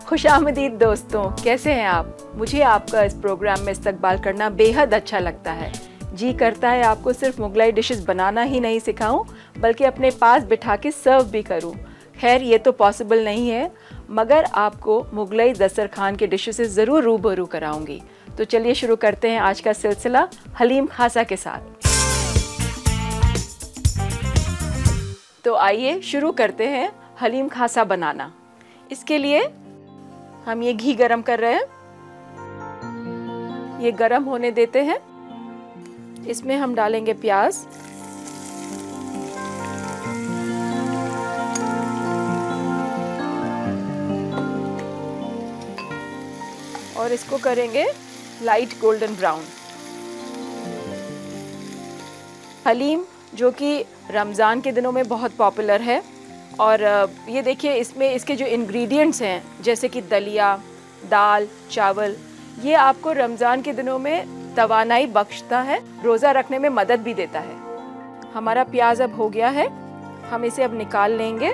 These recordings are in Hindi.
खुशामदीद दोस्तों, कैसे हैं आप? मुझे आपका इस प्रोग्राम में इस्तकबाल करना बेहद अच्छा लगता है। जी करता है आपको सिर्फ मुगलाई डिशेस बनाना ही नहीं सिखाऊं, बल्कि अपने पास बिठा के सर्व भी करूं। खैर ये तो पॉसिबल नहीं है, मगर आपको मुगलाई दस्तरखान के डिशेस से ज़रूर रूबरू कराऊंगी। तो चलिए शुरू करते हैं आज का सिलसिला हलीम खासा के साथ। तो आइए शुरू करते हैं हलीम खासा बनाना। इसके लिए हम ये घी गरम कर रहे हैं, ये गरम होने देते हैं। इसमें हम डालेंगे प्याज, और इसको करेंगे लाइट गोल्डन ब्राउन। हलीम जो कि रमज़ान के दिनों में बहुत पॉपुलर है, और ये देखिए इसमें इसके जो इंग्रेडिएंट्स हैं जैसे कि दलिया, दाल, चावल, ये आपको रमज़ान के दिनों में तवानाई बख्शता है, रोज़ा रखने में मदद भी देता है। हमारा प्याज अब हो गया है, हम इसे अब निकाल लेंगे।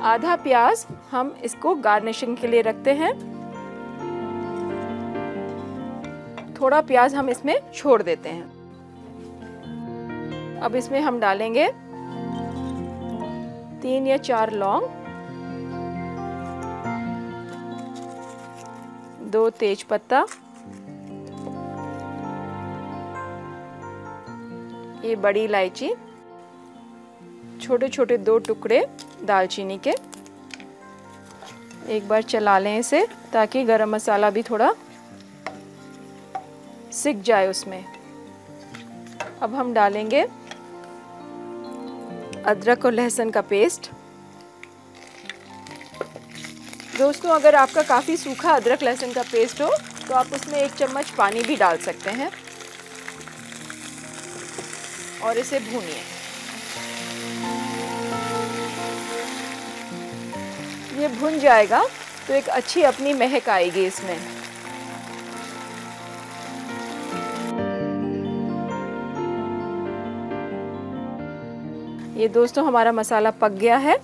आधा प्याज हम इसको गार्निशिंग के लिए रखते हैं, थोड़ा प्याज हम इसमें छोड़ देते हैं। अब इसमें हम डालेंगे 3 या 4 लौंग, 2 तेज पत्ता, ये बड़ी इलायची, छोटे छोटे 2 टुकड़े दालचीनी के। एक बार चला लें इसे ताकि गरम मसाला भी थोड़ा सिक जाए उसमें। अब हम डालेंगे अदरक और लहसुन का पेस्ट। दोस्तों, अगर आपका काफ़ी सूखा अदरक लहसुन का पेस्ट हो तो आप उसमें 1 चम्मच पानी भी डाल सकते हैं और इसे भूनिए। ये भुन जाएगा तो एक अच्छी अपनी महक आएगी इसमें। ये दोस्तों हमारा मसाला पक गया है।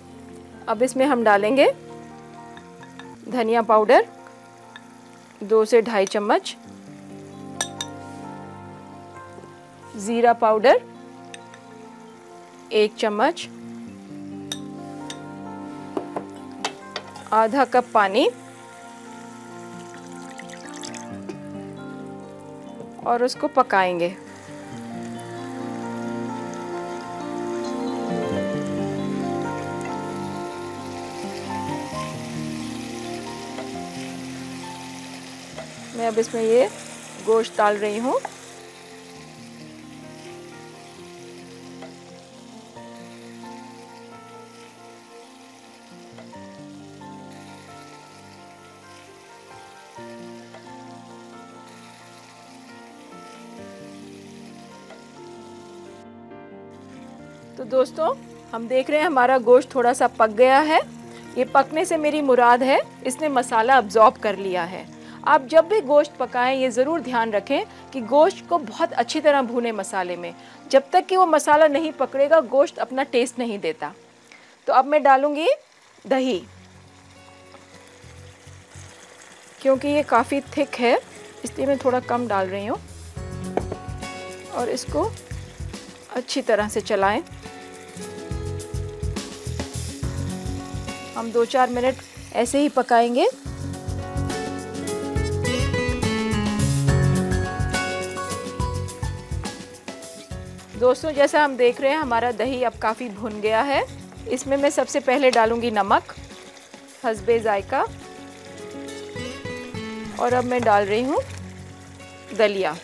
अब इसमें हम डालेंगे धनिया पाउडर 2 से 2.5 चम्मच, जीरा पाउडर 1 चम्मच, आधा कप पानी, और उसको पकाएंगे। मैं अब इसमें ये गोश्त डाल रही हूँ। तो दोस्तों, हम देख रहे हैं हमारा गोश्त थोड़ा सा पक गया है। ये पकने से मेरी मुराद है इसने मसाला अब्जॉर्ब कर लिया है। आप जब भी गोश्त पकाएं ये ज़रूर ध्यान रखें कि गोश्त को बहुत अच्छी तरह भूनें मसाले में। जब तक कि वो मसाला नहीं पकड़ेगा गोश्त अपना टेस्ट नहीं देता। तो अब मैं डालूँगी दही, क्योंकि ये काफ़ी थिक है इसलिए मैं थोड़ा कम डाल रही हूँ, और इसको अच्छी तरह से चलाएं। हम 2-4 मिनट ऐसे ही पकाएंगे। दोस्तों, जैसा हम देख रहे हैं हमारा दही अब काफ़ी भुन गया है। इसमें मैं सबसे पहले डालूंगी नमक हस्बे जायका, और अब मैं डाल रही हूँ दलिया।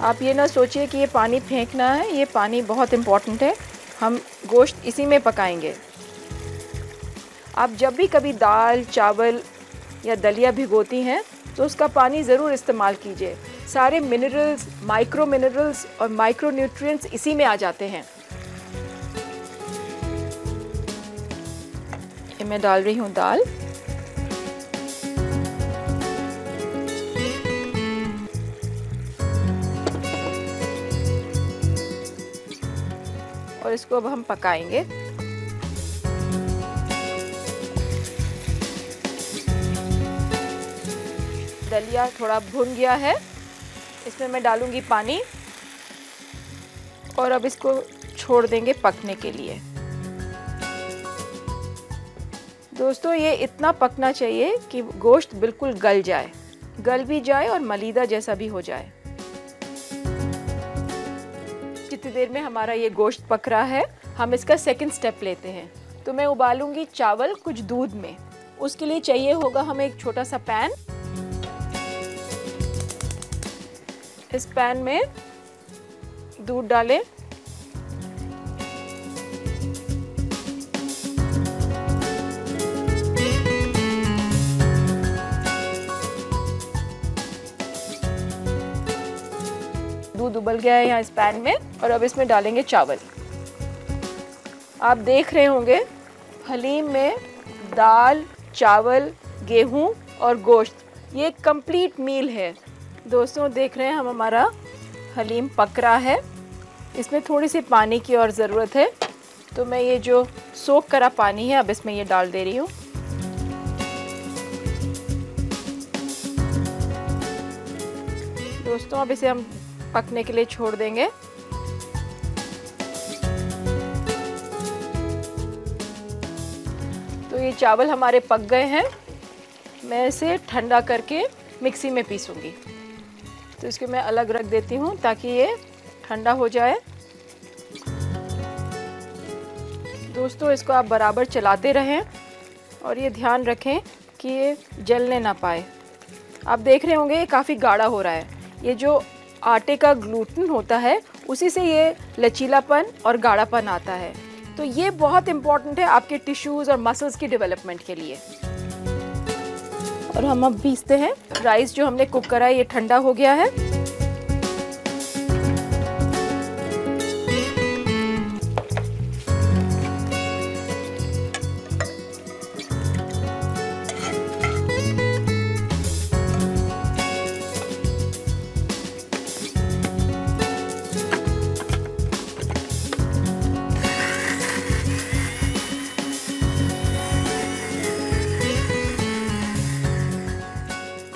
आप ये ना सोचिए कि ये पानी फेंकना है, ये पानी बहुत इम्पॉर्टेंट है। हम गोश्त इसी में पकाएंगे। आप जब भी कभी दाल, चावल या दलिया भिगोती हैं तो उसका पानी ज़रूर इस्तेमाल कीजिए। सारे मिनरल्स, माइक्रो मिनरल्स और माइक्रो न्यूट्रिएंट्स इसी में आ जाते हैं। ये मैं डाल रही हूँ दाल, और इसको अब हम पकाएंगे। दलिया थोड़ा भुन गया है, इसमें मैं डालूंगी पानी और अब इसको छोड़ देंगे पकने के लिए। दोस्तों ये इतना पकना चाहिए कि गोश्त बिल्कुल गल जाए, गल भी जाए और मलीदा जैसा भी हो जाए। जितनी देर में हमारा ये गोश्त पक रहा है, हम इसका सेकंड स्टेप लेते हैं। तो मैं उबालूंगी चावल कुछ दूध में। उसके लिए चाहिए होगा हमें एक छोटा सा पैन। इस पैन में दूध डालें, दूध उबल गया है यहाँ इस पैन में और अब इसमें डालेंगे चावल। आप देख रहे होंगे हलीम में दाल, चावल, गेहूं और गोश्त, ये एक कंप्लीट मील है। दोस्तों देख रहे हैं हम हमारा हलीम पक रहा है। इसमें थोड़ी सी पानी की और ज़रूरत है, तो मैं ये जो सोख करा पानी है अब इसमें ये डाल दे रही हूँ। दोस्तों अब इसे हम पकने के लिए छोड़ देंगे। तो ये चावल हमारे पक गए हैं। मैं इसे ठंडा करके मिक्सी में पीसूंगी। तो इसको मैं अलग रख देती हूँ ताकि ये ठंडा हो जाए। दोस्तों इसको आप बराबर चलाते रहें और ये ध्यान रखें कि ये जलने ना पाए। आप देख रहे होंगे ये काफ़ी गाढ़ा हो रहा है। ये जो आटे का ग्लूटेन होता है उसी से ये लचीलापन और गाढ़ापन आता है। तो ये बहुत इम्पॉर्टेंट है आपके टिश्यूज़ और मसल्स की डेवलपमेंट के लिए। और हम अब पीसते हैं। राइस जो हमने कुक करा है ये ठंडा हो गया है।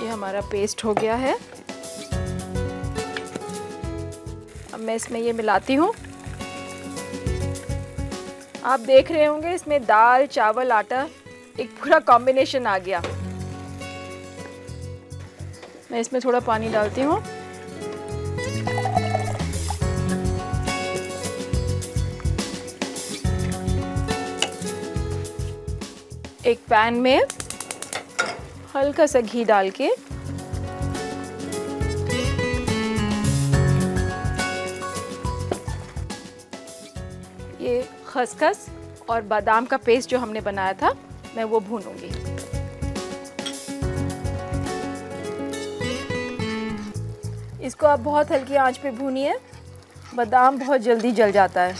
हमारा पेस्ट हो गया है। अब मैं इसमें ये मिलाती हूँ। आप देख रहे होंगे इसमें दाल, चावल, आटा एक पूरा कॉम्बिनेशन आ गया। मैं इसमें थोड़ा पानी डालती हूँ। एक पैन में हल्का सा घी डाल के ये खसखस और बादाम का पेस्ट जो हमने बनाया था मैं वो भूनूंगी। इसको आप बहुत हल्की आंच पे भूनिए, बादाम बहुत जल्दी जल जाता है।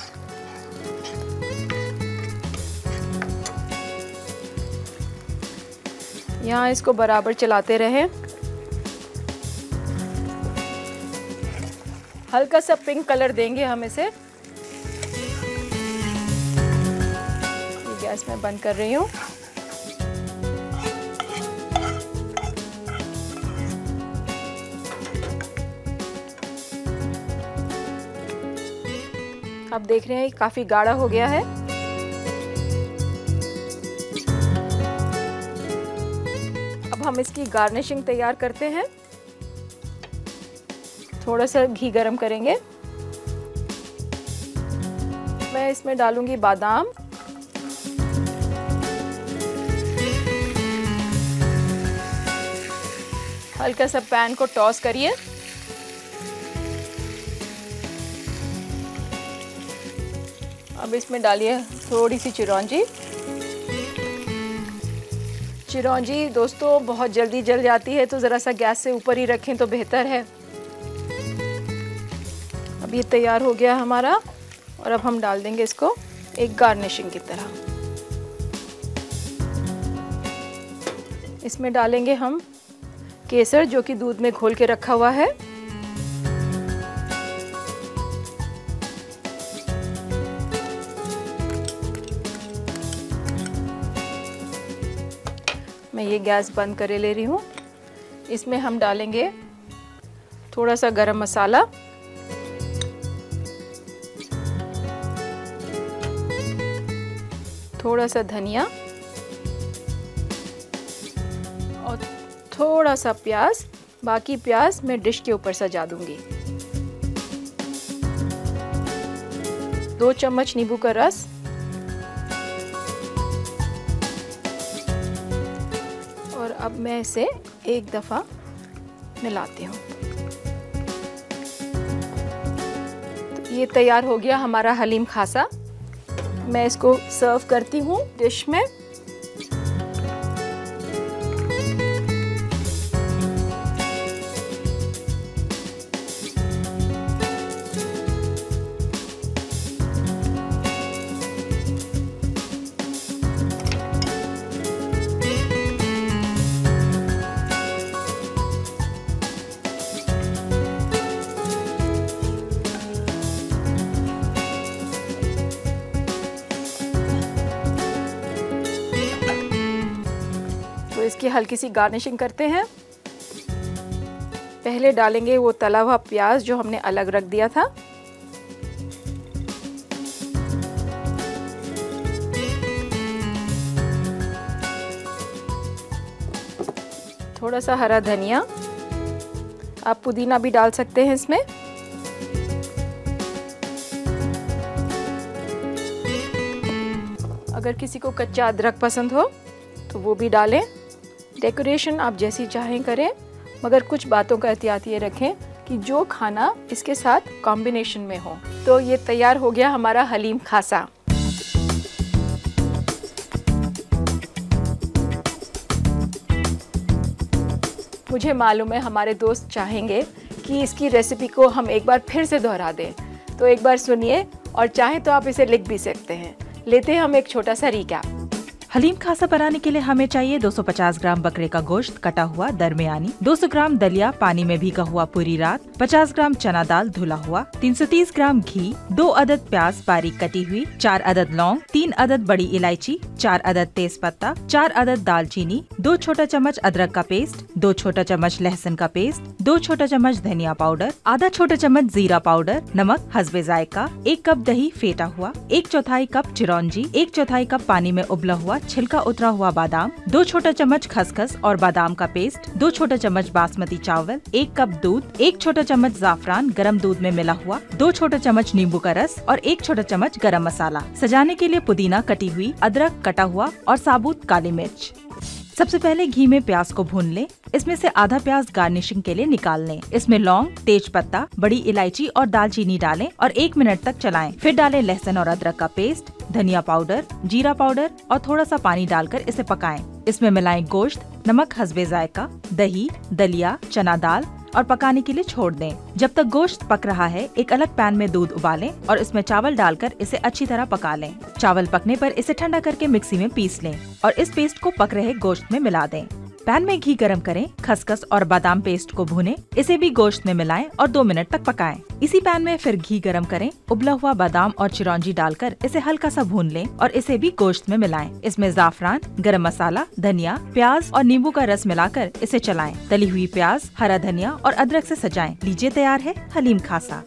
यहाँ इसको बराबर चलाते रहें। हल्का सा पिंक कलर देंगे हम इसे। गैस में बंद कर रही हूँ। आप देख रहे हैं काफी गाढ़ा हो गया है। अब हम इसकी गार्निशिंग तैयार करते हैं। थोड़ा सा घी गरम करेंगे। मैं इसमें डालूंगी बादाम, हल्का सा पैन को टॉस करिए। अब इसमें डालिए थोड़ी सी चिरौंजी। चिरौंजी दोस्तों बहुत जल्दी जल जाती है, तो ज़रा सा गैस से ऊपर ही रखें तो बेहतर है। अब ये तैयार हो गया हमारा और अब हम डाल देंगे इसको एक गार्निशिंग की तरह। इसमें डालेंगे हम केसर जो कि दूध में घोल के रखा हुआ है। मैं ये गैस बंद करे ले रही हूँ। इसमें हम डालेंगे थोड़ा सा गरम मसाला, थोड़ा सा धनिया और थोड़ा सा प्याज। बाकी प्याज मैं डिश के ऊपर सजा दूंगी। 2 चम्मच नींबू का रस और अब मैं इसे एक दफ़ा मिलाती हूँ। तो ये तैयार हो गया हमारा हलीम खासा। मैं इसको सर्व करती हूँ डिश में। इसकी हल्की सी गार्निशिंग करते हैं। पहले डालेंगे वो तला हुआ प्याज जो हमने अलग रख दिया था। थोड़ा सा हरा धनिया, आप पुदीना भी डाल सकते हैं इसमें। अगर किसी को कच्चा अदरक पसंद हो तो वो भी डालें। डेकोरेशन आप जैसी चाहें करें, मगर कुछ बातों का एहतियात ये रखें कि जो खाना इसके साथ कॉम्बिनेशन में हो। तो ये तैयार हो गया हमारा हलीम खासा। मुझे मालूम है हमारे दोस्त चाहेंगे कि इसकी रेसिपी को हम एक बार फिर से दोहरा दें, तो एक बार सुनिए और चाहें तो आप इसे लिख भी सकते हैं। लेते हैं हम एक छोटा सा रिकैप। हलीम खासा बनाने के लिए हमें चाहिए 250 ग्राम बकरे का गोश्त कटा हुआ दरमियानी, 200 ग्राम दलिया पानी में भीगा हुआ पूरी रात, 50 ग्राम चना दाल धुला हुआ, 330 ग्राम घी, 2 अदद प्याज बारीक कटी हुई, 4 अदद लौंग, 3 अदद बड़ी इलायची, 4 अदद तेज पत्ता, 4 अदद दालचीनी, 2 छोटा चम्मच अदरक का पेस्ट, 2 छोटा चम्मच लहसुन का पेस्ट, 2 छोटा चम्मच धनिया पाउडर, आधा छोटा चम्मच जीरा पाउडर, नमक हस्बे जायका, 1 कप दही फेटा हुआ, 1/4 कप चिरौंजी, 1/4 कप पानी में उबला हुआ छिलका उतरा हुआ बादाम, 2 छोटा चम्मच खसखस और बादाम का पेस्ट, 2 छोटा चम्मच बासमती चावल, 1 कप दूध, 1 छोटा चम्मच जाफरान गरम दूध में मिला हुआ, 2 छोटा चम्मच नींबू का रस और 1 छोटा चम्मच गरम मसाला। सजाने के लिए पुदीना कटी हुई, अदरक कटा हुआ और साबुत काली मिर्च। सबसे पहले घी में प्याज को भून लें। इसमें से आधा प्याज गार्निशिंग के लिए निकाल लें। इसमें लौंग, तेज पत्ता, बड़ी इलायची और दालचीनी डालें और 1 मिनट तक चलाएं। फिर डालें लहसुन और अदरक का पेस्ट, धनिया पाउडर, जीरा पाउडर और थोड़ा सा पानी डालकर इसे पकाएं। इसमें मिलाएं गोश्त, नमक हस्बे जायका, दही, दलिया, चना दाल और पकाने के लिए छोड़ दें। जब तक गोश्त पक रहा है, एक अलग पैन में दूध उबालें और इसमें चावल डालकर इसे अच्छी तरह पका लें। चावल पकने पर इसे ठंडा करके मिक्सी में पीस लें और इस पेस्ट को पक रहे गोश्त में मिला दें। पैन में घी गरम करें, खसखस और बादाम पेस्ट को भूनें, इसे भी गोश्त में मिलाएं और 2 मिनट तक पकाएं। इसी पैन में फिर घी गरम करें, उबला हुआ बादाम और चिरौंजी डालकर इसे हल्का सा भून लें और इसे भी गोश्त में मिलाएं। इसमें जाफरान, गरम मसाला, धनिया, प्याज और नींबू का रस मिलाकर इसे चलाएं। तली हुई प्याज, हरा धनिया और अदरक से सजाएं। लीजिए तैयार है हलीम खासा।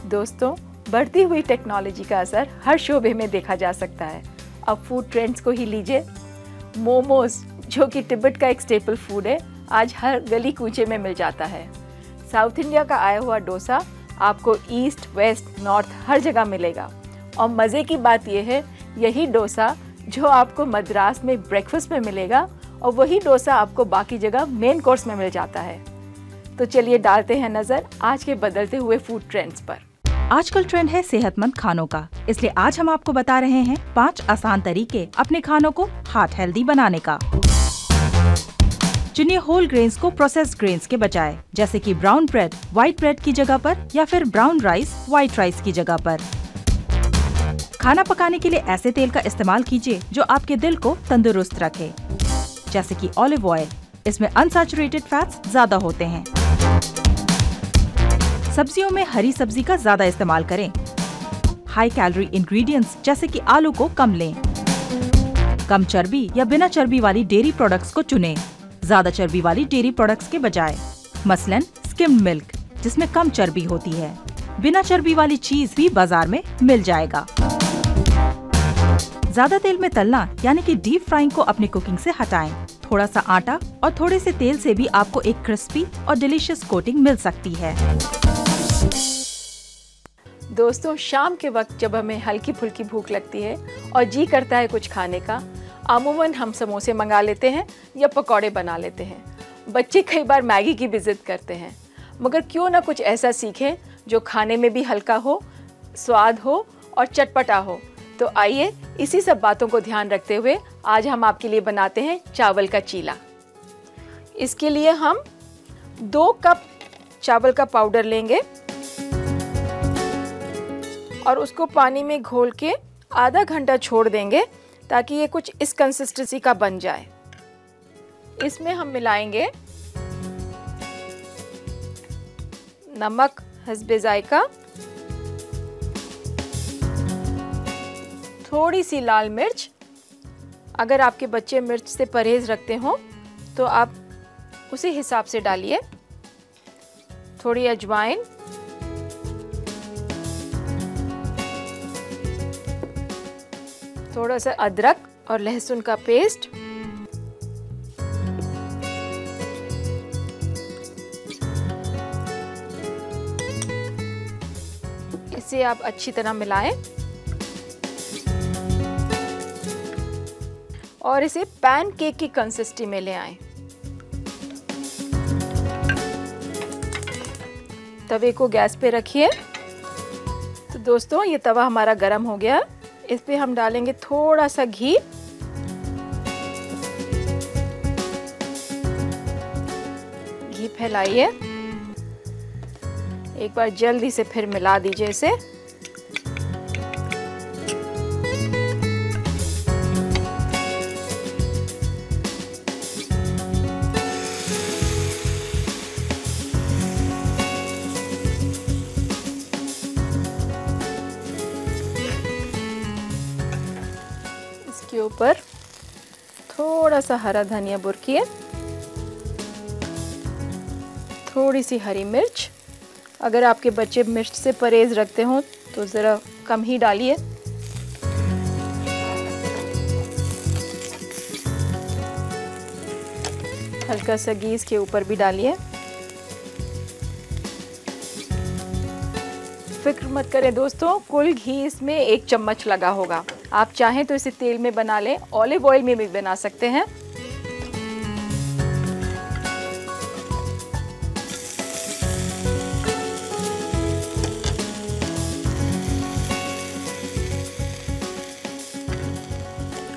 दोस्तों, बढ़ती हुई टेक्नोलॉजी का असर हर शोबे में देखा जा सकता है। अब फूड ट्रेंड्स को ही लीजिए। मोमोज, जो कि तिब्बत का एक स्टेपल फूड है, आज हर गली कूचे में मिल जाता है। साउथ इंडिया का आया हुआ डोसा आपको ईस्ट, वेस्ट, नॉर्थ हर जगह मिलेगा। और मज़े की बात यह है, यही डोसा जो आपको मद्रास में ब्रेकफास्ट में मिलेगा और वही डोसा आपको बाकी जगह मेन कोर्स में मिल जाता है। तो चलिए डालते हैं नज़र आज के बदलते हुए फूड ट्रेंड्स पर। आजकल ट्रेंड है सेहतमंद खानों का, इसलिए आज हम आपको बता रहे हैं 5 आसान तरीके अपने खानों को हार्ट हेल्दी बनाने का। चुनिए होल ग्रेन्स को प्रोसेस्ड ग्रेन्स के बजाय, जैसे कि ब्राउन ब्रेड व्हाइट ब्रेड की जगह पर या फिर ब्राउन राइस व्हाइट राइस की जगह पर। खाना पकाने के लिए ऐसे तेल का इस्तेमाल कीजिए जो आपके दिल को तंदुरुस्त रखे, जैसे कि ऑलिव ऑयल। इसमें अनसैचुरेटेड फैट्स ज्यादा होते हैं। सब्जियों में हरी सब्जी का ज्यादा इस्तेमाल करें। हाई कैलोरी इंग्रेडिएंट्स जैसे कि आलू को कम लें। कम चर्बी या बिना चर्बी वाली डेयरी प्रोडक्ट्स को चुनें, ज्यादा चर्बी वाली डेयरी प्रोडक्ट्स के बजाय। मसलन स्किम्ड मिल्क जिसमें कम चर्बी होती है। बिना चर्बी वाली चीज भी बाजार में मिल जाएगा। ज्यादा तेल में तलना यानी कि डीप फ्राइंग को अपनी कुकिंग से हटाएं। थोड़ा सा आटा और थोड़े से तेल से भी आपको एक क्रिस्पी और डिलीशियस कोटिंग मिल सकती है। दोस्तों, शाम के वक्त जब हमें हल्की फुल्की भूख लगती है और जी करता है कुछ खाने का, अमूमन हम समोसे मंगा लेते हैं या पकौड़े बना लेते हैं। बच्चे कई बार मैगी की भी जिद करते हैं, मगर क्यों ना कुछ ऐसा सीखें जो खाने में भी हल्का हो, स्वाद हो और चटपटा हो। तो आइए इसी सब बातों को ध्यान रखते हुए आज हम आपके लिए बनाते हैं चावल का चीला। इसके लिए हम 2 कप चावल का पाउडर लेंगे और उसको पानी में घोल के आधा घंटा छोड़ देंगे ताकि ये कुछ इस कंसिस्टेंसी का बन जाए। इसमें हम मिलाएंगे नमक हस्बे जायका, थोड़ी सी लाल मिर्च, अगर आपके बच्चे मिर्च से परहेज रखते हो तो आप उसी हिसाब से डालिए, थोड़ी अजवाइन, थोड़ा सा अदरक और लहसुन का पेस्ट, इसे आप अच्छी तरह मिलाएं और इसे पैनकेक की कंसिस्टेंसी में ले आएं। तवे को गैस पे रखिए। तो दोस्तों, ये तवा हमारा गरम हो गया। इस पे हम डालेंगे थोड़ा सा घी, घी फैलाइए, एक बार जल्दी से फिर मिला दीजिए इसे। इसके ऊपर थोड़ा सा हरा धनिया बुरकिए, थोड़ी सी हरी मिर्च, अगर आपके बच्चे मिर्च से परहेज रखते हो तो ज़रा कम ही डालिए। हल्का सा घी इसके ऊपर भी डालिए। फिक्र मत करें दोस्तों, कुल घी इसमें 1 चम्मच लगा होगा। आप चाहें तो इसे तेल में बना लें, ऑलिव ऑयल में भी बना सकते हैं।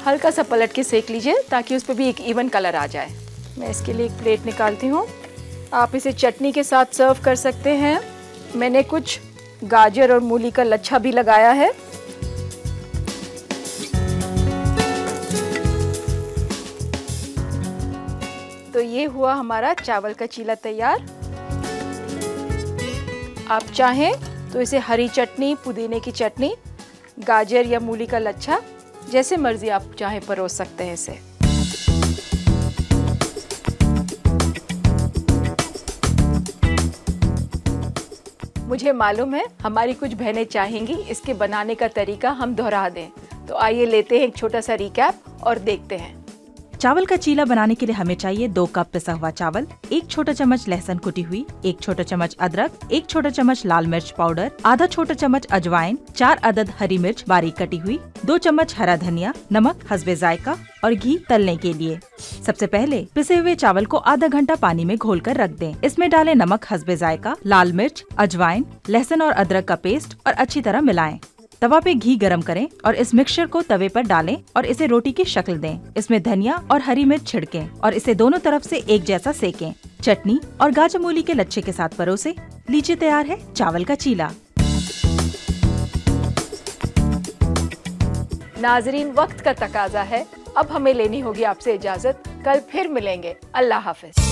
हल्का सा पलट के सेक लीजिए ताकि उस पर भी एक इवन कलर आ जाए। मैं इसके लिए एक प्लेट निकालती हूँ। आप इसे चटनी के साथ सर्व कर सकते हैं। मैंने कुछ गाजर और मूली का लच्छा भी लगाया है। तो ये हुआ हमारा चावल का चीला तैयार। आप चाहें तो इसे हरी चटनी, पुदीने की चटनी, गाजर या मूली का लच्छा, जैसे मर्जी आप चाहें परोस सकते हैं इसे। मुझे मालूम है हमारी कुछ बहनें चाहेंगी इसके बनाने का तरीका हम दोहरा दें। तो आइए लेते हैं एक छोटा सा रिकैप और देखते हैं। चावल का चीला बनाने के लिए हमें चाहिए 2 कप पिसा हुआ चावल, 1 छोटा चम्मच लहसुन कुटी हुई, 1 छोटा चम्मच अदरक, 1 छोटा चम्मच लाल मिर्च पाउडर, आधा छोटा चम्मच अजवाइन, 4 अदद हरी मिर्च बारीक कटी हुई, 2 चम्मच हरा धनिया, नमक हस्बे जायका और घी तलने के लिए। सबसे पहले पिसे हुए चावल को आधा घंटा पानी में घोलकर रख दें। इसमें डालें नमक हस्बे जायका, लाल मिर्च, अजवाइन, लहसुन और अदरक का पेस्ट और अच्छी तरह मिलाएं। तवा पे घी गरम करें और इस मिक्सचर को तवे पर डालें और इसे रोटी की शक्ल दें। इसमें धनिया और हरी मिर्च छिड़कें और इसे दोनों तरफ से एक जैसा सेकें। चटनी और गाजर मूली के लच्छे के साथ परोसे। लीजिए तैयार है चावल का चीला। नाजरीन, वक्त का तकाजा है, अब हमें लेनी होगी आपसे इजाजत। कल फिर मिलेंगे। अल्लाह हाफिज।